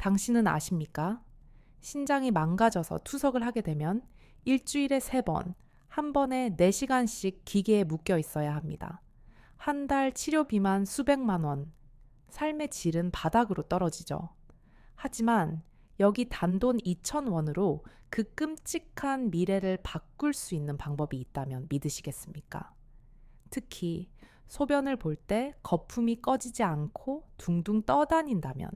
당신은 아십니까? 신장이 망가져서 투석을 하게 되면 일주일에 3번, 한 번에 4시간씩 기계에 묶여 있어야 합니다. 한 달 치료비만 수백만 원, 삶의 질은 바닥으로 떨어지죠. 하지만 여기 단돈 2,000원으로 그 끔찍한 미래를 바꿀 수 있는 방법이 있다면 믿으시겠습니까? 특히 소변을 볼 때 거품이 꺼지지 않고 둥둥 떠다닌다면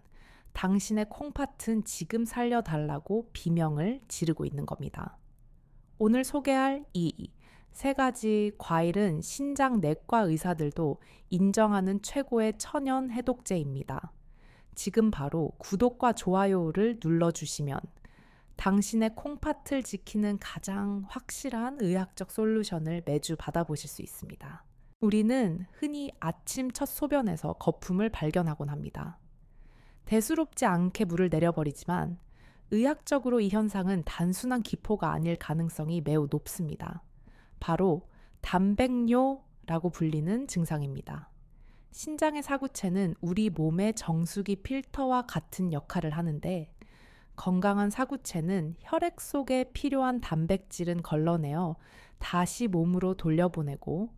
당신의 콩팥은 지금 살려달라고 비명을 지르고 있는 겁니다. 오늘 소개할 이 3가지 과일은 신장 내과 의사들도 인정하는 최고의 천연 해독제입니다. 지금 바로 구독과 좋아요를 눌러주시면 당신의 콩팥을 지키는 가장 확실한 의학적 솔루션을 매주 받아보실 수 있습니다. 우리는 흔히 아침 첫 소변에서 거품을 발견하곤 합니다. 대수롭지 않게 물을 내려버리지만 의학적으로 이 현상은 단순한 기포가 아닐 가능성이 매우 높습니다. 바로 단백뇨라고 불리는 증상입니다. 신장의 사구체는 우리 몸의 정수기 필터와 같은 역할을 하는데 건강한 사구체는 혈액 속에 필요한 단백질은 걸러내어 다시 몸으로 돌려보내고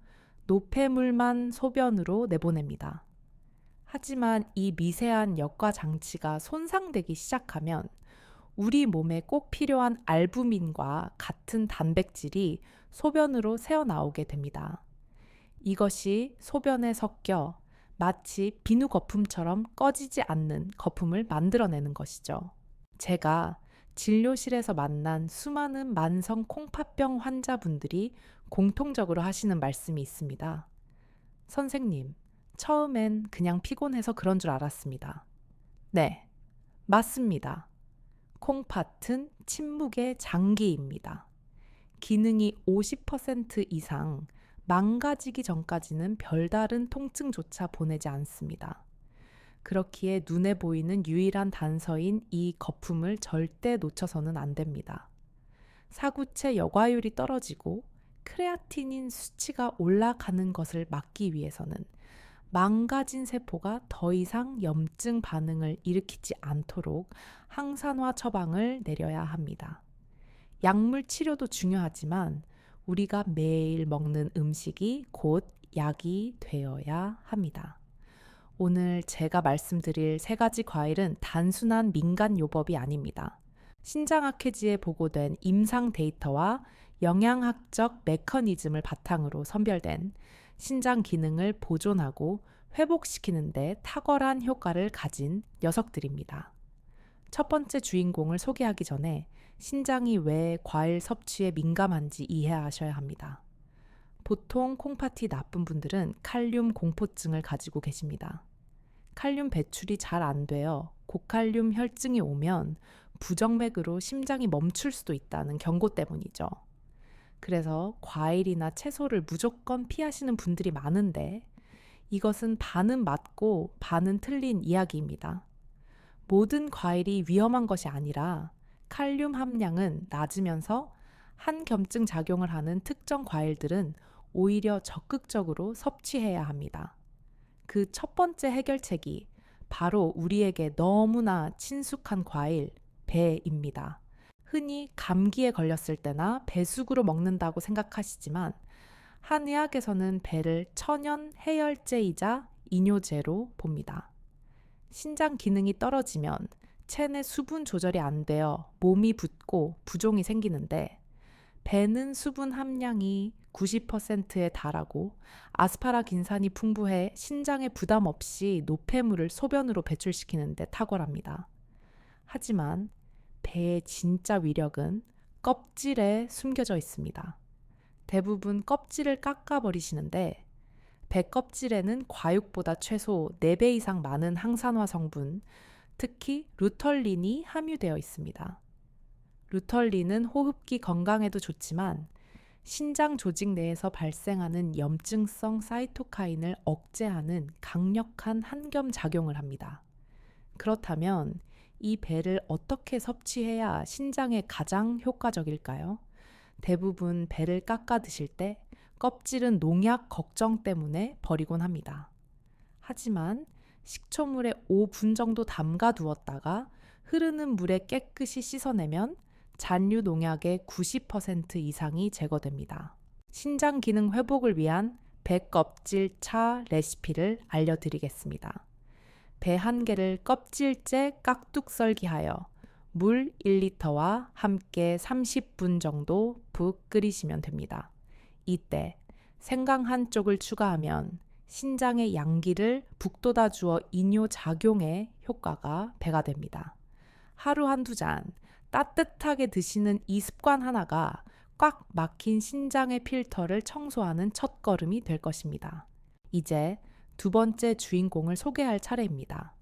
노폐물만 소변으로 내보냅니다. 하지만 이 미세한 역과 장치가 손상되기 시작하면 우리 몸에 꼭 필요한 알부민과 같은 단백질이 소변으로 새어나오게 됩니다. 이것이 소변에 섞여 마치 비누 거품처럼 꺼지지 않는 거품을 만들어내는 것이죠. 제가 진료실에서 만난 수많은 만성 콩팥병 환자분들이 공통적으로 하시는 말씀이 있습니다. 선생님, 처음엔 그냥 피곤해서 그런 줄 알았습니다. 네, 맞습니다. 콩팥은 침묵의 장기입니다. 기능이 50% 이상 망가지기 전까지는 별다른 통증조차 보내지 않습니다. 그렇기에 눈에 보이는 유일한 단서인 이 거품을 절대 놓쳐서는 안 됩니다. 사구체 여과율이 떨어지고 크레아티닌 수치가 올라가는 것을 막기 위해서는 망가진 세포가 더 이상 염증 반응을 일으키지 않도록 항산화 처방을 내려야 합니다. 약물 치료도 중요하지만 우리가 매일 먹는 음식이 곧 약이 되어야 합니다. 오늘 제가 말씀드릴 3가지 과일은 단순한 민간요법이 아닙니다. 신장학회지에 보고된 임상 데이터와 영양학적 메커니즘을 바탕으로 선별된 신장 기능을 보존하고 회복시키는 데 탁월한 효과를 가진 녀석들입니다. 첫 번째 주인공을 소개하기 전에 신장이 왜 과일 섭취에 민감한지 이해하셔야 합니다. 보통 콩팥이 나쁜 분들은 칼륨 공포증을 가지고 계십니다. 칼륨 배출이 잘 안 되어 고칼륨 혈증이 오면 부정맥으로 심장이 멈출 수도 있다는 경고 때문이죠. 그래서 과일이나 채소를 무조건 피하시는 분들이 많은데 이것은 반은 맞고 반은 틀린 이야기입니다. 모든 과일이 위험한 것이 아니라 칼륨 함량은 낮으면서 한겸증 작용을 하는 특정 과일들은 오히려 적극적으로 섭취해야 합니다. 그 첫 번째 해결책이 바로 우리에게 너무나 친숙한 과일, 배입니다. 흔히 감기에 걸렸을 때나 배숙으로 먹는다고 생각하시지만 한의학에서는 배를 천연 해열제이자 이뇨제로 봅니다. 신장 기능이 떨어지면 체내 수분 조절이 안 되어 몸이 붓고 부종이 생기는데 배는 수분 함량이 90%에 달하고 아스파라긴산이 풍부해 신장에 부담 없이 노폐물을 소변으로 배출시키는 데 탁월합니다. 하지만 배의 진짜 위력은 껍질에 숨겨져 있습니다. 대부분 껍질을 깎아버리시는데 배 껍질에는 과육보다 최소 4배 이상 많은 항산화 성분, 특히 루털린이 함유되어 있습니다. 루털린은 호흡기 건강에도 좋지만 신장 조직 내에서 발생하는 염증성 사이토카인을 억제하는 강력한 한겸 작용을 합니다. 그렇다면 이 배를 어떻게 섭취해야 신장에 가장 효과적일까요? 대부분 배를 깎아 드실 때 껍질은 농약 걱정 때문에 버리곤 합니다. 하지만 식초물에 5분 정도 담가 두었다가 흐르는 물에 깨끗이 씻어내면 잔류 농약의 90% 이상이 제거됩니다. 신장 기능 회복을 위한 배 껍질 차 레시피를 알려드리겠습니다. 배 한 개를 껍질째 깍둑 썰기하여 물 1리터와 함께 30분 정도 푹 끓이시면 됩니다. 이때 생강 한 쪽을 추가하면 신장의 양기를 북돋아 주어 이뇨 작용의 효과가 배가 됩니다. 하루 한두 잔 따뜻하게 드시는 이 습관 하나가 꽉 막힌 신장의 필터를 청소하는 첫걸음이 될 것입니다. 이제 두 번째 주인공을 소개할 차례입니다.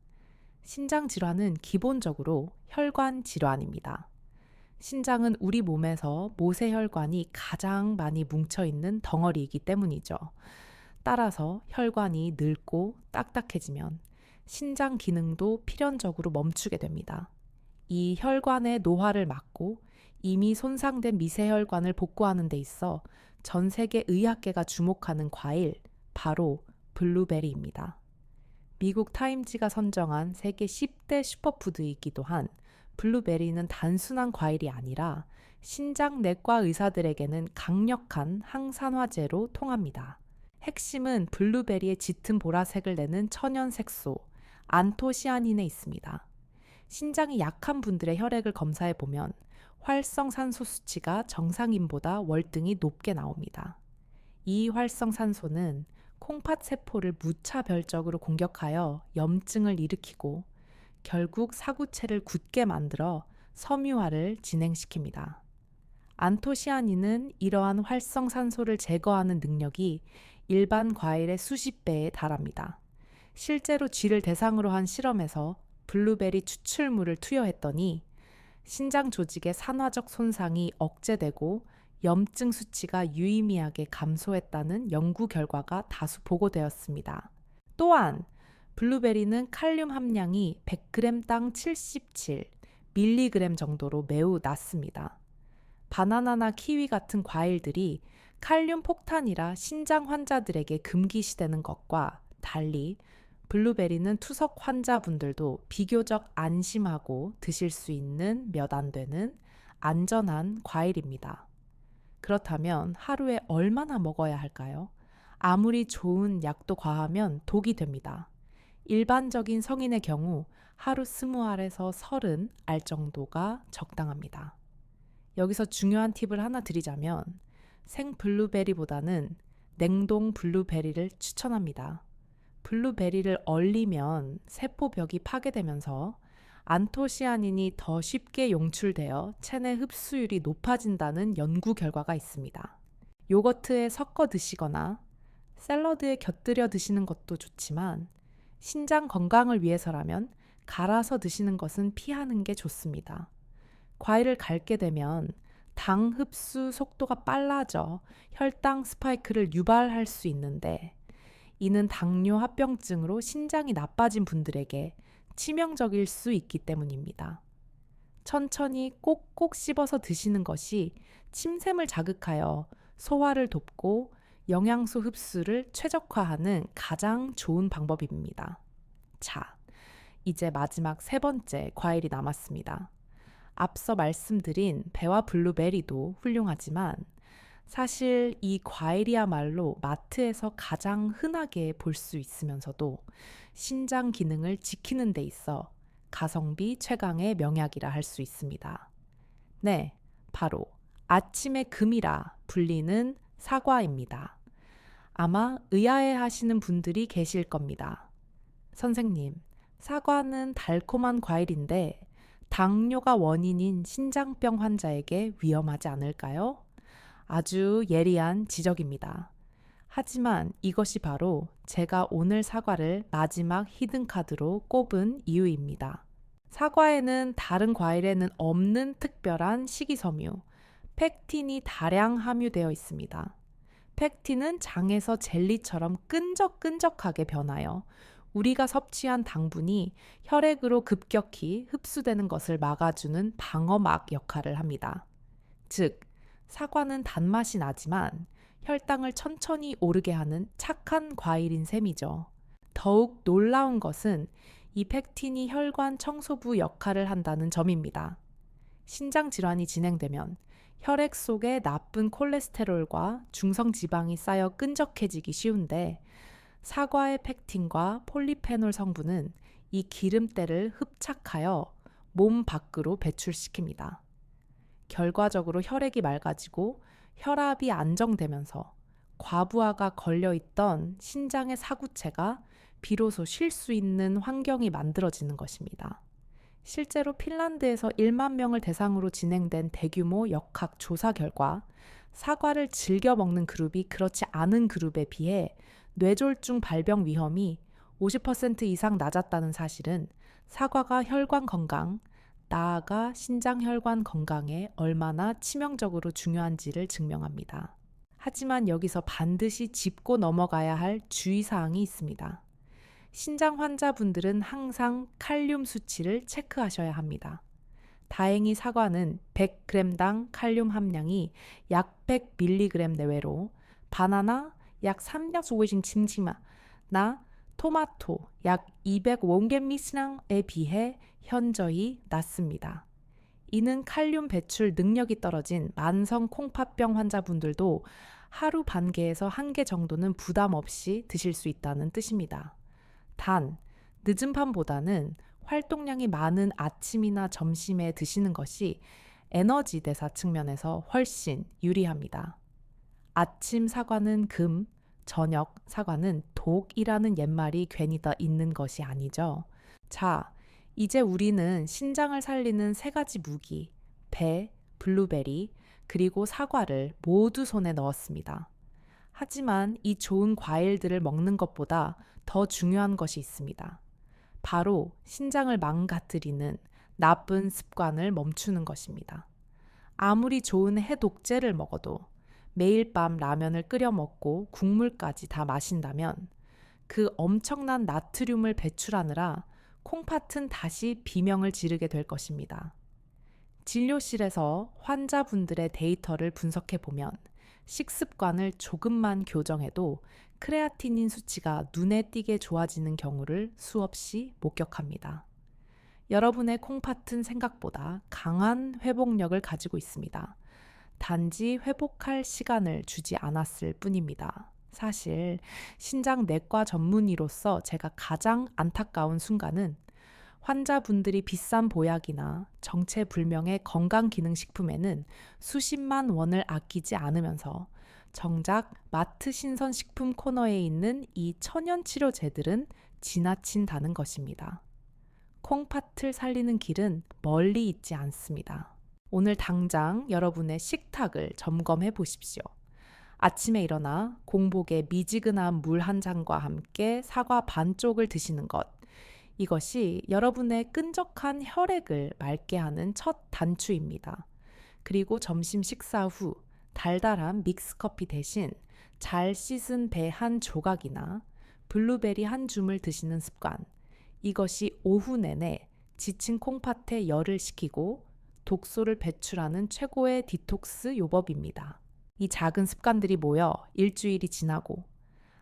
신장 질환은 기본적으로 혈관 질환입니다. 신장은 우리 몸에서 모세혈관이 가장 많이 뭉쳐있는 덩어리이기 때문이죠. 따라서 혈관이 늙고 딱딱해지면 신장 기능도 필연적으로 멈추게 됩니다. 이 혈관의 노화를 막고 이미 손상된 미세혈관을 복구하는 데 있어 전 세계 의학계가 주목하는 과일, 바로 블루베리입니다. 미국 타임지가 선정한 세계 10대 슈퍼푸드이기도 한 블루베리는 단순한 과일이 아니라 신장내과 의사들에게는 강력한 항산화제로 통합니다. 핵심은 블루베리의 짙은 보라색을 내는 천연 색소, 안토시아닌에 있습니다. 신장이 약한 분들의 혈액을 검사해 보면 활성산소 수치가 정상인보다 월등히 높게 나옵니다. 이 활성산소는 콩팥 세포를 무차별적으로 공격하여 염증을 일으키고 결국 사구체를 굳게 만들어 섬유화를 진행시킵니다. 안토시아닌은 이러한 활성산소를 제거하는 능력이 일반 과일의 수십 배에 달합니다. 실제로 쥐를 대상으로 한 실험에서 블루베리 추출물을 투여했더니 신장 조직의 산화적 손상이 억제되고 염증 수치가 유의미하게 감소했다는 연구 결과가 다수 보고되었습니다. 또한 블루베리는 칼륨 함량이 100g당 77mg 정도로 매우 낮습니다. 바나나나 키위 같은 과일들이 칼륨 폭탄이라 신장 환자들에게 금기시되는 것과 달리 블루베리는 투석 환자분들도 비교적 안심하고 드실 수 있는 몇 안 되는 안전한 과일입니다. 그렇다면 하루에 얼마나 먹어야 할까요? 아무리 좋은 약도 과하면 독이 됩니다. 일반적인 성인의 경우 하루 20알에서 30알 정도가 적당합니다. 여기서 중요한 팁을 하나 드리자면 생 블루베리보다는 냉동 블루베리를 추천합니다. 블루베리를 얼리면 세포벽이 파괴되면서 안토시아닌이 더 쉽게 용출되어 체내 흡수율이 높아진다는 연구 결과가 있습니다. 요거트에 섞어 드시거나 샐러드에 곁들여 드시는 것도 좋지만 신장 건강을 위해서라면 갈아서 드시는 것은 피하는 게 좋습니다. 과일을 갈게 되면 당 흡수 속도가 빨라져 혈당 스파이크를 유발할 수 있는데 이는 당뇨 합병증으로 신장이 나빠진 분들에게 치명적일 수 있기 때문입니다. 천천히 꼭꼭 씹어서 드시는 것이 침샘을 자극하여 소화를 돕고 영양소 흡수를 최적화하는 가장 좋은 방법입니다. 자, 이제 마지막 세 번째 과일이 남았습니다. 앞서 말씀드린 배와 블루베리도 훌륭하지만 사실 이 과일이야말로 마트에서 가장 흔하게 볼 수 있으면서도 신장 기능을 지키는 데 있어 가성비 최강의 명약이라 할 수 있습니다. 네, 바로 아침의 금이라 불리는 사과입니다. 아마 의아해 하시는 분들이 계실 겁니다. 선생님, 사과는 달콤한 과일인데 당뇨가 원인인 신장병 환자에게 위험하지 않을까요? 아주 예리한 지적입니다. 하지만 이것이 바로 제가 오늘 사과를 마지막 히든카드로 꼽은 이유입니다. 사과에는 다른 과일에는 없는 특별한 식이섬유, 펙틴이 다량 함유되어 있습니다. 펙틴은 장에서 젤리처럼 끈적끈적하게 변하여 우리가 섭취한 당분이 혈액으로 급격히 흡수되는 것을 막아주는 방어막 역할을 합니다. 즉, 사과는 단맛이 나지만 혈당을 천천히 오르게 하는 착한 과일인 셈이죠. 더욱 놀라운 것은 이 펙틴이 혈관 청소부 역할을 한다는 점입니다. 신장 질환이 진행되면 혈액 속에 나쁜 콜레스테롤과 중성 지방이 쌓여 끈적해지기 쉬운데 사과의 펙틴과 폴리페놀 성분은 이 기름때를 흡착하여 몸 밖으로 배출시킵니다. 결과적으로 혈액이 맑아지고 혈압이 안정되면서 과부하가 걸려있던 신장의 사구체가 비로소 쉴 수 있는 환경이 만들어지는 것입니다. 실제로 핀란드에서 1만 명을 대상으로 진행된 대규모 역학 조사 결과 사과를 즐겨 먹는 그룹이 그렇지 않은 그룹에 비해 뇌졸중 발병 위험이 50% 이상 낮았다는 사실은 사과가 혈관 건강, 나아가 신장 혈관 건강에 얼마나 치명적으로 중요한지를 증명합니다. 하지만 여기서 반드시 짚고 넘어가야 할 주의사항이 있습니다. 신장 환자분들은 항상 칼륨 수치를 체크하셔야 합니다. 다행히 사과는 100g당 칼륨 함량이 약 100mg 내외로 바나나 약 350g나 토마토 약 205g에 비해 현저히 낮습니다. 이는 칼륨 배출 능력이 떨어진 만성 콩팥병 환자분들도 하루 반 개에서 한 개 정도는 부담 없이 드실 수 있다는 뜻입니다. 단, 늦은 밤보다는 활동량이 많은 아침이나 점심에 드시는 것이 에너지 대사 측면에서 훨씬 유리합니다. 아침 사과는 금, 저녁 사과는 독이라는 옛말이 괜히 더 있는 것이 아니죠. 자, 이제 우리는 신장을 살리는 3가지 무기, 배, 블루베리, 그리고 사과를 모두 손에 넣었습니다. 하지만 이 좋은 과일들을 먹는 것보다 더 중요한 것이 있습니다. 바로 신장을 망가뜨리는 나쁜 습관을 멈추는 것입니다. 아무리 좋은 해독제를 먹어도 매일 밤 라면을 끓여 먹고 국물까지 다 마신다면 그 엄청난 나트륨을 배출하느라 콩팥은 다시 비명을 지르게 될 것입니다. 진료실에서 환자분들의 데이터를 분석해 보면 식습관을 조금만 교정해도 크레아티닌 수치가 눈에 띄게 좋아지는 경우를 수없이 목격합니다. 여러분의 콩팥은 생각보다 강한 회복력을 가지고 있습니다. 단지 회복할 시간을 주지 않았을 뿐입니다. 사실 신장 내과 전문의로서 제가 가장 안타까운 순간은 환자분들이 비싼 보약이나 정체불명의 건강기능식품에는 수십만 원을 아끼지 않으면서 정작 마트 신선식품 코너에 있는 이 천연치료제들은 지나친다는 것입니다. 콩팥을 살리는 길은 멀리 있지 않습니다. 오늘 당장 여러분의 식탁을 점검해 보십시오. 아침에 일어나 공복에 미지근한 물 한 잔과 함께 사과 반쪽을 드시는 것. 이것이 여러분의 끈적한 혈액을 맑게 하는 첫 단추입니다. 그리고 점심 식사 후 달달한 믹스커피 대신 잘 씻은 배 한 조각이나 블루베리 한 줌을 드시는 습관. 이것이 오후 내내 지친 콩팥에 열을 식히고 독소를 배출하는 최고의 디톡스 요법입니다. 이 작은 습관들이 모여 일주일이 지나고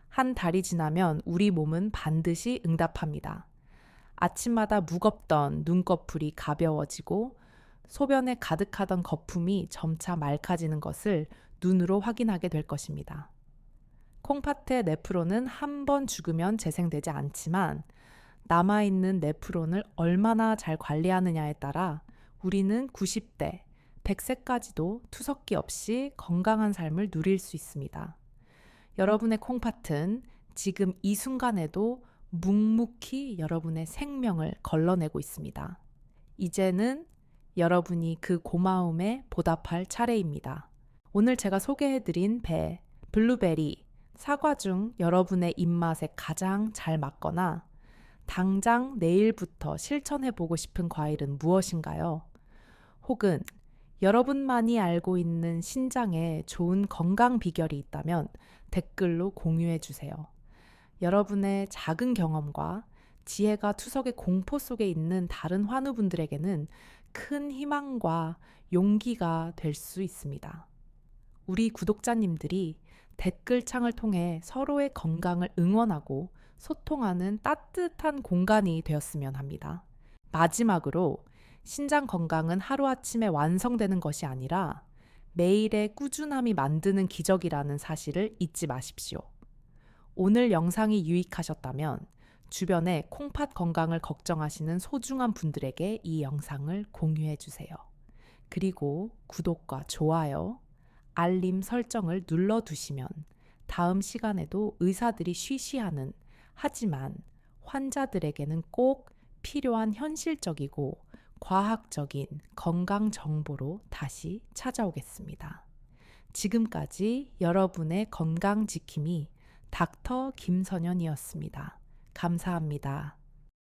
한 달이 지나면 우리 몸은 반드시 응답합니다. 아침마다 무겁던 눈꺼풀이 가벼워지고 소변에 가득하던 거품이 점차 맑아지는 것을 눈으로 확인하게 될 것입니다. 콩팥의 네프론은 한 번 죽으면 재생되지 않지만 남아있는 네프론을 얼마나 잘 관리하느냐에 따라 우리는 90대, 100세까지도 투석기 없이 건강한 삶을 누릴 수 있습니다. 여러분의 콩팥은 지금 이 순간에도 묵묵히 여러분의 생명을 걸러내고 있습니다. 이제는 여러분이 그 고마움에 보답할 차례입니다. 오늘 제가 소개해드린 배, 블루베리, 사과 중 여러분의 입맛에 가장 잘 맞거나 당장 내일부터 실천해보고 싶은 과일은 무엇인가요? 혹은 여러분만이 알고 있는 신장에 좋은 건강 비결이 있다면 댓글로 공유해 주세요. 여러분의 작은 경험과 지혜가 투석의 공포 속에 있는 다른 환우분들에게는 큰 희망과 용기가 될 수 있습니다. 우리 구독자님들이 댓글창을 통해 서로의 건강을 응원하고 소통하는 따뜻한 공간이 되었으면 합니다. 마지막으로 신장 건강은 하루아침에 완성되는 것이 아니라 매일의 꾸준함이 만드는 기적이라는 사실을 잊지 마십시오. 오늘 영상이 유익하셨다면 주변에 콩팥 건강을 걱정하시는 소중한 분들에게 이 영상을 공유해 주세요. 그리고 구독과 좋아요, 알림 설정을 눌러두시면 다음 시간에도 의사들이 쉬쉬하는 하지만 환자들에게는 꼭 필요한 현실적이고 과학적인 건강 정보로 다시 찾아오겠습니다. 지금까지 여러분의 건강 지킴이 닥터 김선연이었습니다. 감사합니다.